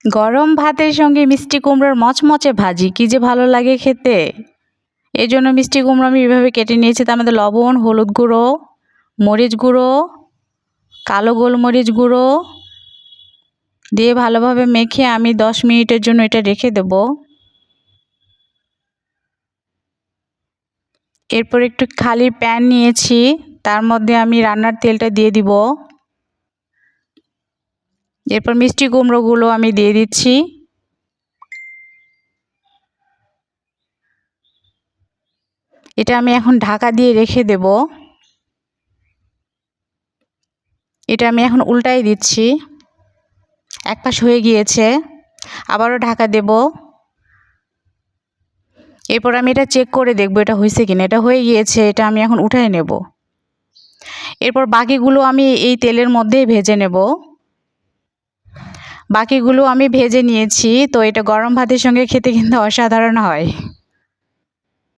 গরম ভাতের সঙ্গে মিষ্টি কুমড়োর মচমচে ভাজি কী যে ভালো লাগে খেতে। এই জন্য মিষ্টি কুমড়ো আমি এভাবে কেটে নিয়েছি। তার মধ্যে লবণ, হলুদ গুঁড়ো, মরিচ গুঁড়ো, কালো গোলমরিচ গুঁড়ো দিয়ে ভালোভাবে মেখে আমি 10 মিনিটের জন্য এটা রেখে দেব। এরপর একটু খালি প্যান নিয়েছি, তার মধ্যে আমি রান্নার তেলটা দিয়ে দিব। এরপর মিষ্টি কুমড়োগুলো আমি দিয়ে দিচ্ছি। এটা আমি এখন ঢাকা দিয়ে রেখে দেব। এটা আমি এখন উল্টাই দিচ্ছি। এক পাশ হয়ে গিয়েছে, আবারও ঢাকা দেব। এরপর আমি এটা চেক করে দেখব এটা হয়েছে কিনা। এটা হয়ে গিয়েছে, এটা আমি এখন উঠাই নেব। এরপর বাকিগুলো আমি এই তেলের মধ্যেই ভেজে নেব। বাকিগুলো আমি ভেজে নিয়েছি। তো এটা গরম ভাতের সঙ্গে খেতে কিন্তু অসাধারণ হয়।